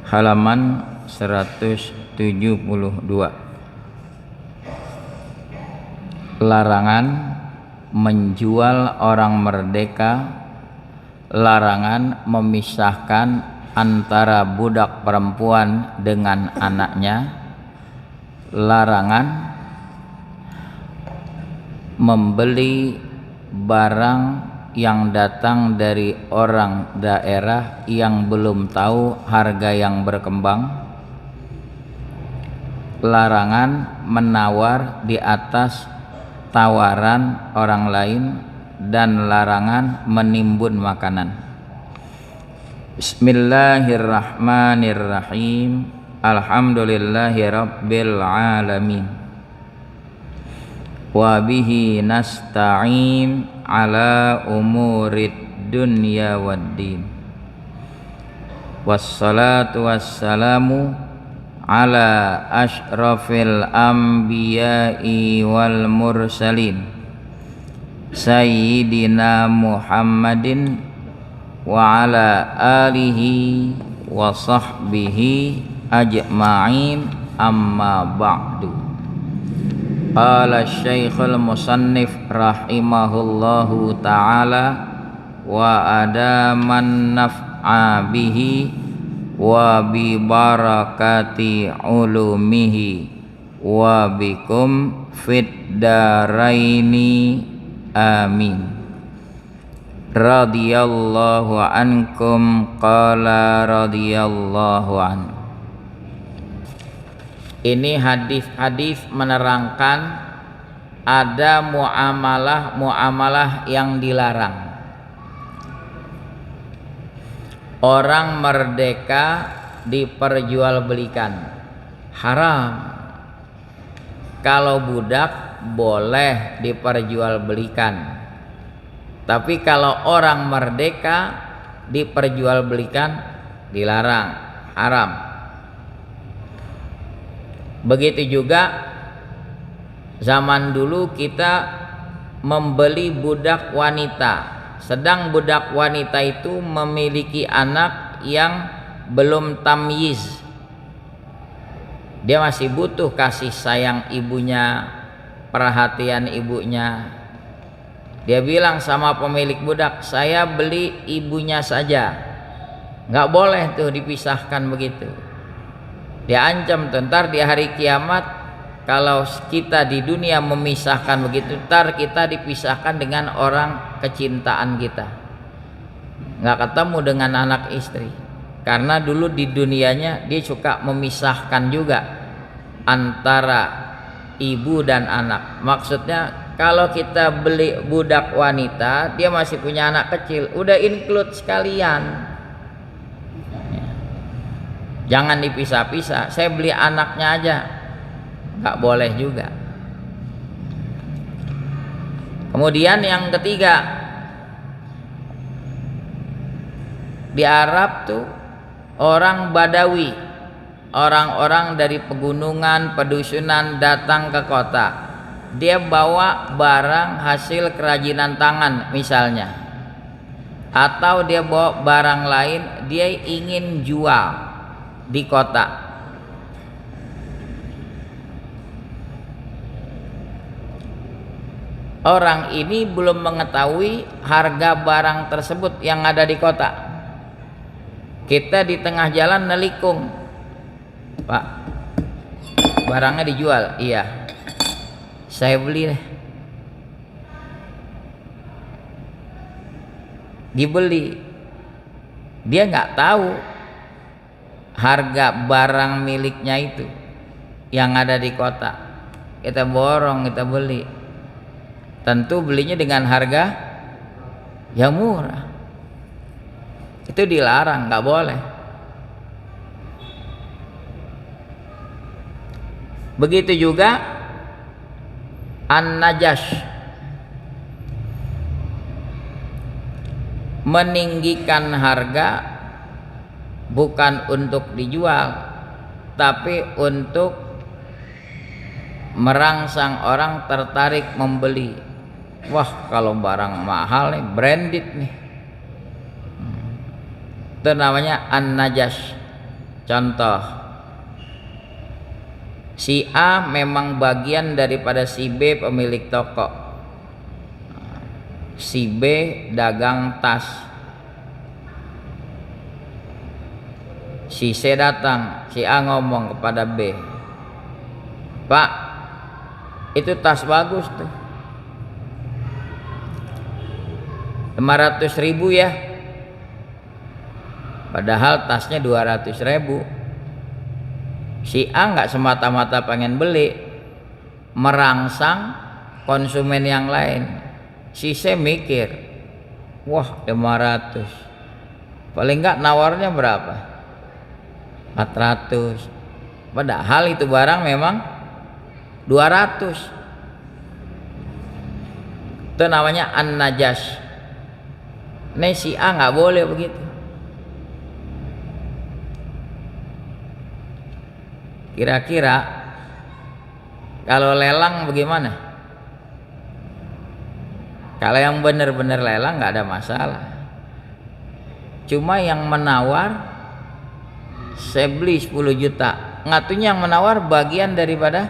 halaman 172. Larangan menjual orang merdeka, larangan memisahkan antara budak perempuan dengan anaknya, larangan membeli barang yang datang dari orang daerah yang belum tahu harga yang berkembang, larangan menawar di atas tawaran orang lain, dan larangan menimbun makanan. Bismillahirrahmanirrahim. Alhamdulillahirabbil alamin. Wa bihi nasta'in ala umurid dunya waddin. Wassalatu wassalamu ala asyrafil anbiya'i wal mursalin sayyidina Muhammadin wa ala alihi wa sahbihi ajma'in, amma ba'du. Qala Syekhul Musannif rahimahullahu ta'ala wa adaman naf'a bihi wa bi barakati ulumihi wa bikum fid daraini amin. Radiyallahu ankum qala radiyallahu anhu. Ini hadis-hadis menerangkan ada muamalah yang dilarang. Orang merdeka diperjualbelikan, haram. Kalau budak boleh diperjualbelikan, tapi kalau orang merdeka diperjualbelikan dilarang, haram. Begitu juga zaman dulu kita membeli budak wanita, sedang budak wanita itu memiliki anak yang belum tamyiz. Dia masih butuh kasih sayang ibunya, perhatian ibunya. Dia bilang sama pemilik budak, saya beli ibunya saja. Nggak boleh tuh dipisahkan begitu. Dia ancam tuh, ntar di hari kiamat kalau kita di dunia memisahkan begitu, ntar kita dipisahkan dengan orang kecintaan kita, nggak ketemu dengan anak istri. Karena dulu di dunianya dia suka memisahkan juga antara ibu dan anak. Maksudnya kalau kita beli budak wanita, dia masih punya anak kecil, udah include sekalian. Jangan dipisah-pisah. Saya beli anaknya aja, nggak boleh juga. Kemudian yang ketiga, di Arab tuh orang Badawi, orang-orang dari pegunungan, pedusunan datang ke kota. Dia bawa barang hasil kerajinan tangan misalnya, atau dia bawa barang lain, dia ingin jual di kota. Orang ini belum mengetahui harga barang tersebut yang ada di kota. Kita di tengah jalan nelikung, Pak, barangnya dijual. Iya, saya beli deh. Dibeli. Dia nggak tahu harga barang miliknya itu yang ada di kota. Kita borong, kita beli. Tentu belinya dengan harga yang murah. Itu dilarang, nggak boleh. Begitu juga An-Najash, meninggikan harga bukan untuk dijual, tapi untuk merangsang orang tertarik membeli. Wah, kalau barang mahal nih, branded nih. Itu namanya An-Najash. Contoh, si A memang bagian daripada si B pemilik toko. Si B dagang tas. Si C datang, si A ngomong kepada B, "Pak, itu tas bagus tuh, 500.000 ya." Padahal tasnya 200.000. Si A nggak semata-mata pengen beli, merangsang konsumen yang lain. Si C mikir, wah 500, paling nggak nawarnya berapa? 400. Padahal itu barang memang 200. Itu namanya an-najas. Nih si A nggak boleh begitu. Kira-kira kalau lelang bagaimana? Kalau yang benar-benar lelang nggak ada masalah. Cuma yang menawar, saya beli 10 juta, ngatunya yang menawar bagian daripada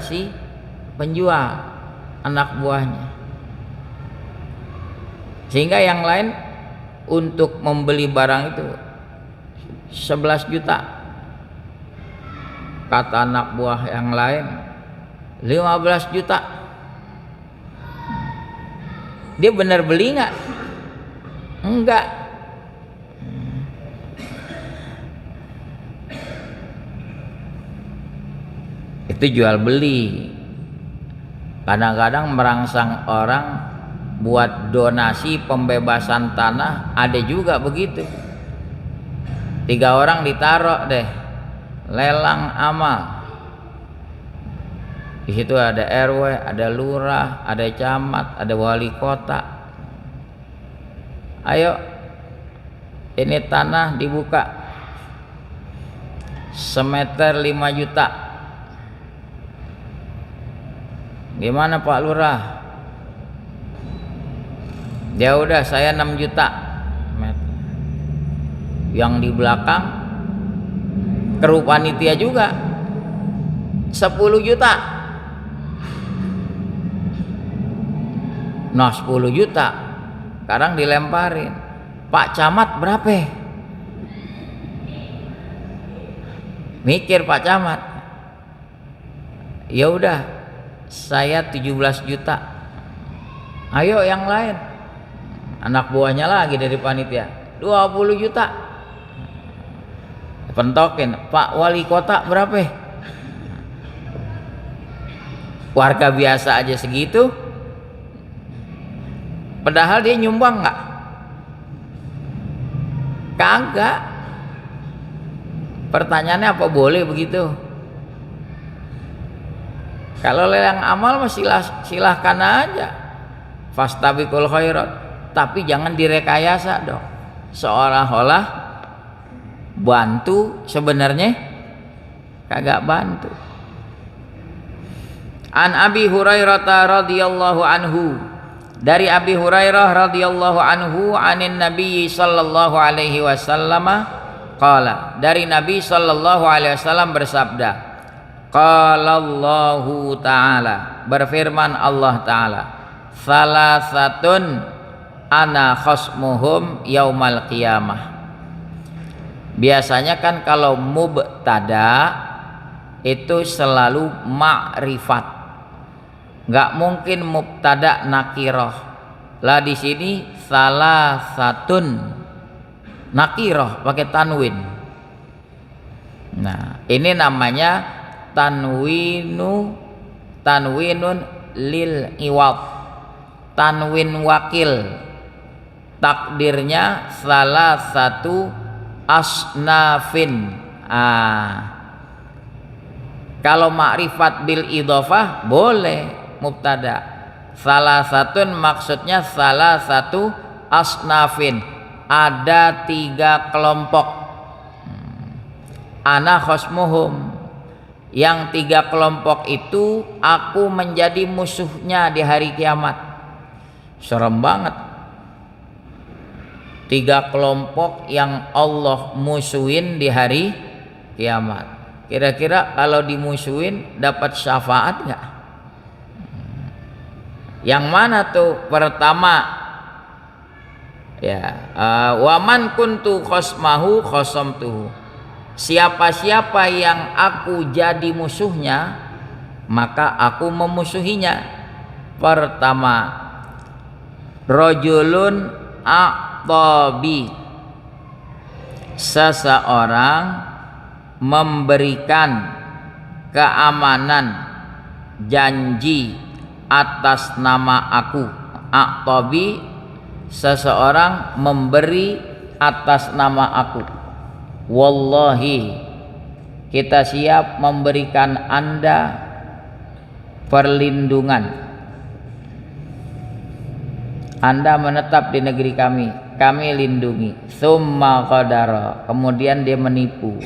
si penjual, anak buahnya. Sehingga yang lain untuk membeli barang itu 11 juta, kata anak buah yang lain 15 juta. Dia benar beli nggak? Enggak. Itu jual beli. Kadang-kadang merangsang orang buat donasi pembebasan tanah, ada juga begitu. 3 orang ditaruh deh, lelang amal. Di situ ada RW, ada lurah, ada camat, ada wali kota. Ayo, ini tanah dibuka, semeter 5 juta. Gimana Pak Lurah? Ya udah, saya 6 juta. Yang di belakang kru panitia juga 10 juta. Nah 10 juta sekarang dilemparin, Pak Camat berapa? Mikir Pak Camat, ya udah saya 17 juta. Ayo yang lain, anak buahnya lagi dari panitia 20 juta. Pentokin, Pak Wali Kota berapa? Warga biasa aja segitu. Padahal dia nyumbang nggak? Kagak. Pertanyaannya apa boleh begitu? Kalau lelang amal mah silahkan aja, fastabiqul khairat, tapi jangan direkayasa dong, seolah-olah bantu, sebenarnya kagak bantu. An Abi Hurairah radhiyallahu anhu, dari Abi Hurairah radhiyallahu anhu, anin Nabi sallallahu alaihi wasallam qala, dari Nabi sallallahu alaihi wasallam bersabda, qala Allahu taala, berfirman Allah taala, salasatun ana khasmuhum yaumal qiyamah. Biasanya kan kalau mubtada itu selalu ma'rifat, nggak mungkin mubtada nakirah. Lah di sini salah satun nakirah pakai tanwin. Nah ini namanya tanwinun lil iwad, tanwin wakil. Takdirnya salah satu asnafin. Kalau makrifat bil idhofah boleh mubtada. Salah satun maksudnya salah satu asnafin, ada 3 kelompok. Ana khosmuhum, yang 3 kelompok itu aku menjadi musuhnya di hari kiamat. Serem banget. 3 kelompok yang Allah musuhin di hari kiamat. Kira-kira kalau dimusuhin dapat syafaat nggak? Yang mana tuh? Pertama, ya, waman kuntu khosmahu khosamtuhu. Siapa-siapa yang aku jadi musuhnya, maka aku memusuhinya. Pertama, rajulun a'tabi, seseorang memberikan keamanan janji atas nama aku. A'tabi, seseorang memberi atas nama aku. Wallahi, kita siap memberikan Anda perlindungan. Anda menetap di negeri kami lindungi. Tsumma qadara, kemudian dia menipu.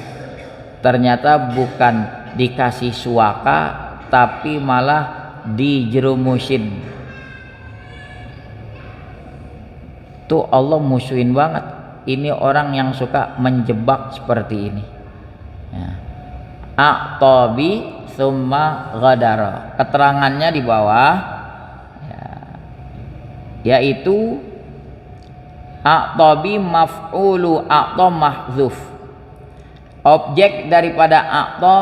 Ternyata bukan dikasih suaka, tapi malah dijerumusin. Tuh Allah musuhin banget. Ini orang yang suka menjebak seperti ini. Ya. A'tabi tsumma ghadara. Keterangannya di bawah, ya, yaitu a'tabi maf'ulu a'ta mahdzuf. Objek daripada a'ta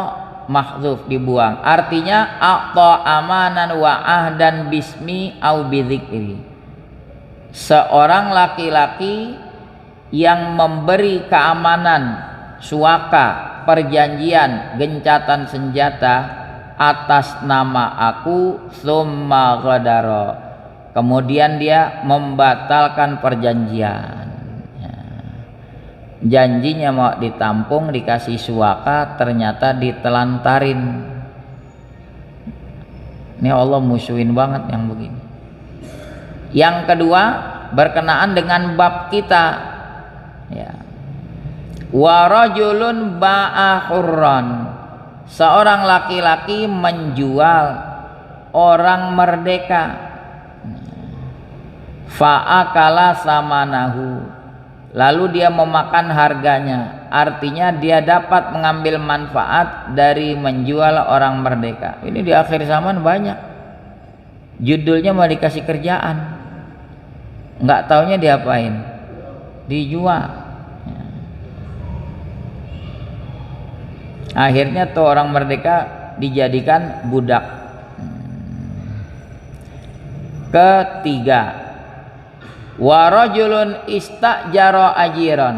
mahdzuf, dibuang. Artinya a'ta amanan wa ahdan bismi au bidzikri. Seorang laki-laki yang memberi keamanan, suaka, perjanjian, gencatan senjata atas nama aku, tsumma ghadara, kemudian dia membatalkan perjanjian. Janjinya mau ditampung, dikasih suaka, ternyata ditelantarin. Ini Allah musuhin banget yang begini. Yang kedua, berkenaan dengan bab kita, ya. Wa rajulun ba'a hurran, seorang laki-laki menjual orang merdeka. Fa'akala samanahu, lalu dia memakan harganya. Artinya dia dapat mengambil manfaat dari menjual orang merdeka. Ini di akhir zaman banyak. Judulnya mau dikasih kerjaan, nggak taunya diapain, dijual. Akhirnya tuh orang merdeka dijadikan budak. Ketiga, wa rajulun istajara ajiran,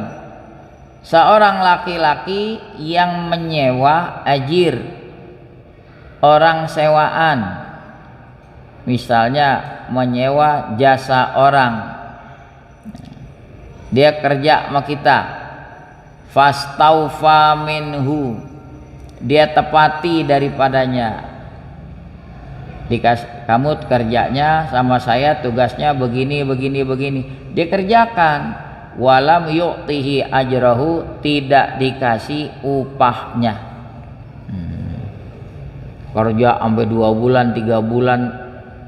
seorang laki-laki yang menyewa ajir, orang sewaan. Misalnya menyewa jasa orang, dia kerja sama kita, fastaufa minhu, dia tepati daripadanya. Kamu kerjanya sama saya, tugasnya begini begini begini, dia kerjakan. Walam yu'tihi ajrahu, tidak dikasih upahnya. Kerja sampai 2 bulan 3 bulan,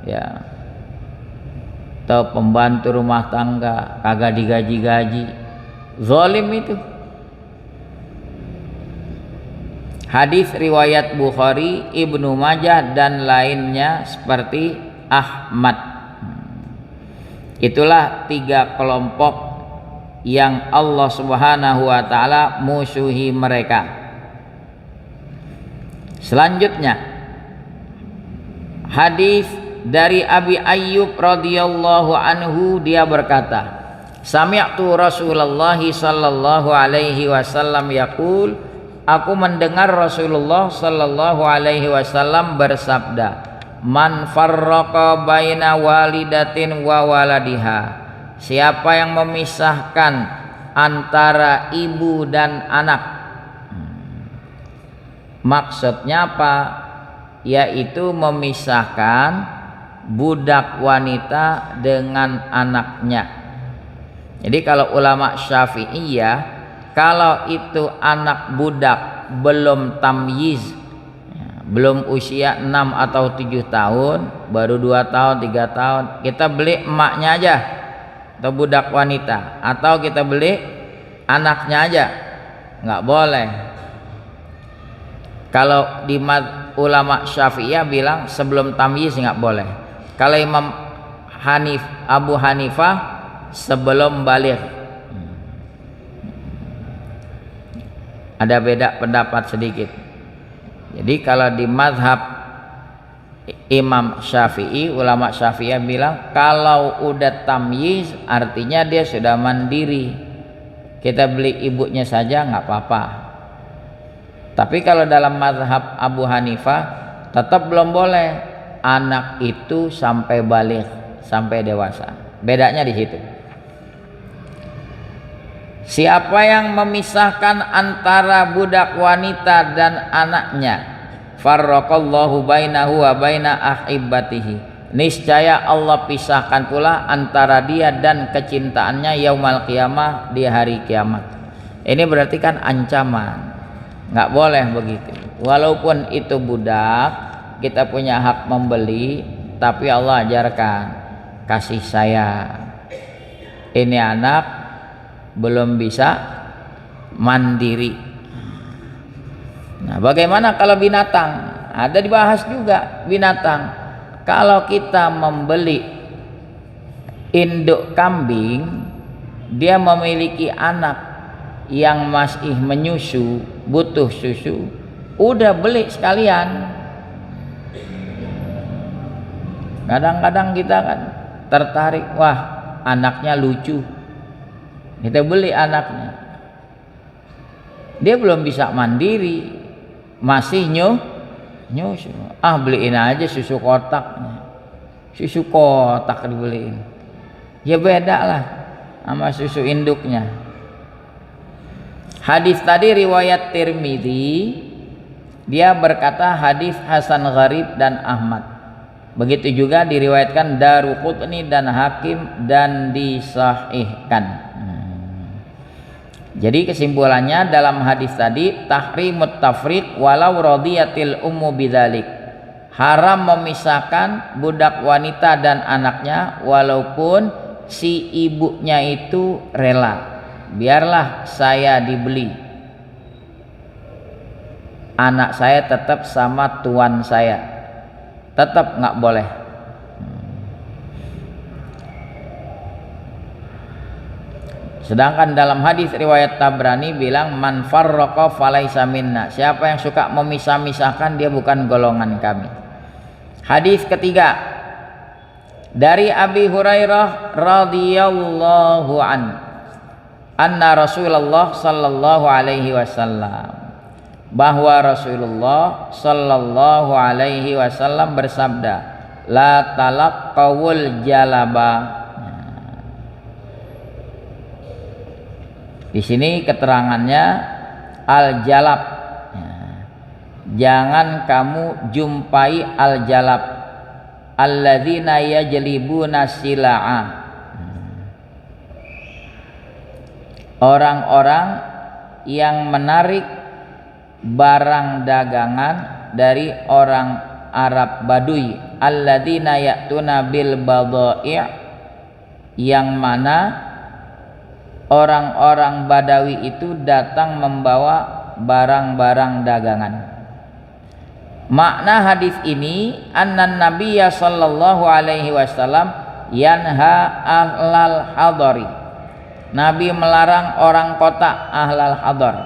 ya, atau pembantu rumah tangga kagak digaji-gaji, zalim itu. Hadis riwayat Bukhari, Ibnu Majah dan lainnya seperti Ahmad. Itulah 3 kelompok yang Allah Subhanahu wa taala musuhi mereka. Selanjutnya, hadis dari Abi Ayyub radhiyallahu anhu, dia berkata, sami'tu Rasulullah sallallahu alaihi wasallam yaqul, aku mendengar Rasulullah sallallahu alaihi wasallam bersabda, man farraqa baina walidatin wa waladiha, siapa yang memisahkan antara ibu dan anak. Maksudnya apa? Yaitu memisahkan budak wanita dengan anaknya. Jadi kalau ulama Syafi'iyah, kalau itu anak budak belum tamyiz, belum usia 6 atau 7 tahun, baru 2 tahun 3 tahun, kita beli emaknya aja, atau budak wanita, atau kita beli anaknya aja, nggak boleh. Kalau di ulama Syafi'iyah bilang sebelum tamyiz nggak boleh. Kalau Imam Abu Hanifah sebelum baligh. Ada beda pendapat sedikit. Jadi kalau di mazhab Imam Syafi'i, ulama Syafi'iyah bilang kalau udah tamyiz artinya dia sudah mandiri, kita beli ibunya saja nggak apa-apa. Tapi kalau dalam mazhab Abu Hanifah tetap belum boleh anak itu sampai baligh, sampai dewasa. Bedanya di situ. Siapa yang memisahkan antara budak wanita dan anaknya, farraqallahu bainahu wa baina ahibbatihi, niscaya Allah pisahkan pula antara dia dan kecintaannya yaumal qiyamah, di hari kiamat. Ini berarti kan ancaman, nggak boleh begitu. Walaupun itu budak, kita punya hak membeli, tapi Allah ajarkan kasih sayang. Ini anak belum bisa mandiri. Nah, bagaimana kalau binatang? Ada dibahas juga binatang. Kalau kita membeli induk kambing, dia memiliki anak yang masih menyusu, butuh susu, udah beli sekalian. Kadang-kadang kita kan tertarik, wah anaknya lucu, kita beli anaknya. Dia belum bisa mandiri, masih nyusu. Beliin aja susu kotaknya. Susu kotak dibeliin. Ya beda lah sama susu induknya. Hadis tadi riwayat Tirmidzi, dia berkata hadis hasan gharib dan Ahmad. Begitu juga diriwayatkan Daruqutni dan Hakim dan disahihkan. Jadi kesimpulannya dalam hadis tadi, tahrimut tafriq walau radiyatil ummu bidzalik, haram memisahkan budak wanita dan anaknya walaupun si ibunya itu rela. Biarlah saya dibeli, anak saya tetap sama tuan saya, tetap nggak boleh. Sedangkan dalam hadis riwayat Tabrani bilang man farraqa falaisa minna, siapa yang suka memisah-misahkan dia bukan golongan kami. Hadis ketiga dari Abi Hurairah radhiyallahu anna Rasulullah sallallahu alaihi wasallam, bahwa Rasulullah sallallahu alaihi wasallam bersabda, la talaqqawul jalaba. Di sini keterangannya al-jalab. Jangan kamu jumpai al-jalab alladzina yajlibuna sila'a, orang-orang yang menarik barang dagangan dari orang Arab Badui, alladzina ya'tuna bil badai', yang mana orang-orang Badawi itu datang membawa barang-barang dagangan. Makna hadis ini, annan nabiyya sallallahu alaihi wasallam yanha ahlal hadari, Nabi melarang orang kota ahlal hadar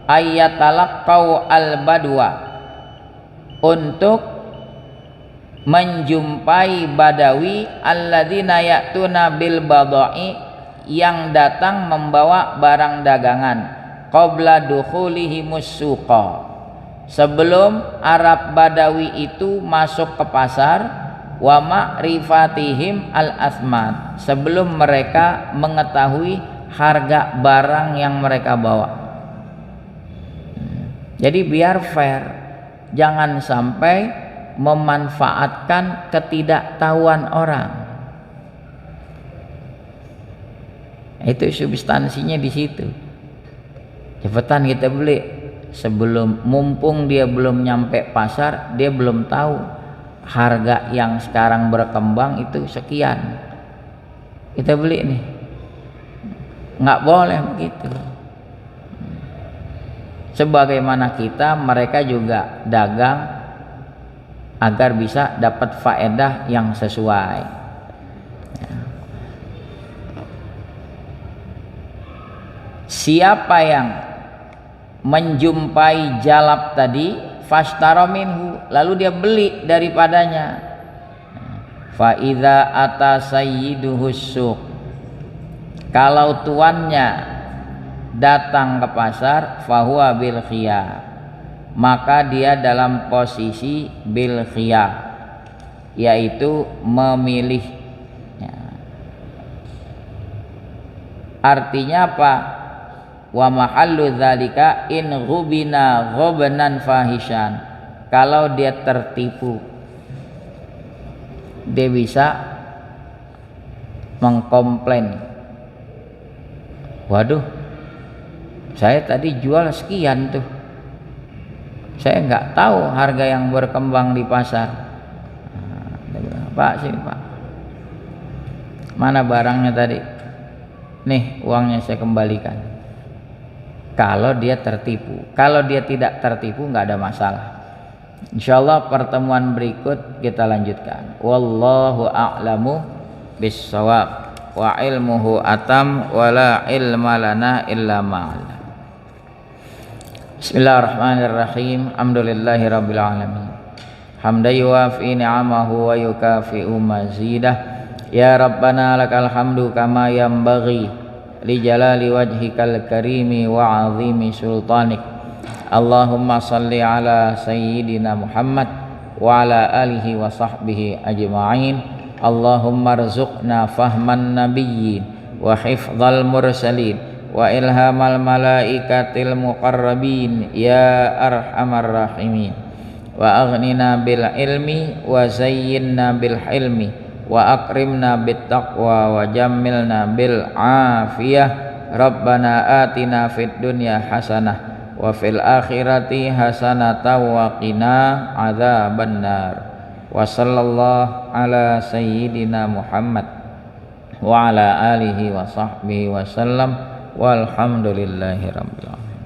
ayyatalaqqau al badwa, untuk menjumpai Badawi alladzina ya'tuna bil badai, yang datang membawa barang dagangan, qabla dukhulihimus suqa, sebelum Arab Badawi itu masuk ke pasar, wa ma'rifatihim al-athman, sebelum mereka mengetahui harga barang yang mereka bawa. Jadi biar fair, jangan sampai memanfaatkan ketidaktahuan orang. Itu substansinya di situ. Cepetan kita beli sebelum, mumpung dia belum nyampe pasar, dia belum tahu harga yang sekarang berkembang itu sekian. kita beli nih. Nggak boleh begitu. Sebagaimana kita, mereka juga dagang agar bisa dapat faedah yang sesuai. Siapa yang menjumpai jalab tadi, fashtara minhu, lalu dia beli daripadanya. Fa idza ata sayyiduhu suq, kalau tuannya datang ke pasar, fahuwa bil khiyar, maka dia dalam posisi bil khiyar, yaitu memilih. Artinya apa? Wa mahallu dzalika in ghubina ghobnan fahishan, kalau dia tertipu, dia bisa mengkomplain, waduh, saya tadi jual sekian tuh, saya nggak tahu harga yang berkembang di pasar. Pak, sini Pak, mana barangnya tadi? Nih uangnya saya kembalikan. Kalau dia tertipu, kalau dia tidak tertipu nggak ada masalah. Insyaallah pertemuan berikut kita lanjutkan. Wallahu a'lamu bissawab wa ilmuhu atam wa la ilma lana illa ma'ala. Bismillahirrahmanirrahim. Alhamdulillahi rabbil alamin. Hamdan yuwafi ni'amahu wa yukafi'u mazidah. Ya Rabbana lakal hamdu kama yanbaghi li jalali wajhikal karimi wa azimi sultanik. Allahumma salli ala sayyidina Muhammad wa ala alihi wa sahbihi ajma'in. Allahumma rzuqna fahman nabiyyin wa hifdzal mursalin wa ilhamal malaikatil muqarrabin ya arhamar rahimin. Wa aghnina bil ilmi wa zayyinna bil hilmi wa akrimna bit taqwa wa jammilna bil afiyah. Rabbana atina fid dunya hasanah wa fil akhirati hasanatan wa qina adzabannar. Wa sallallahu ala sayyidina Muhammad wa ala alihi wa sahbihi wa sallam walhamdulillahi rabbil alamin.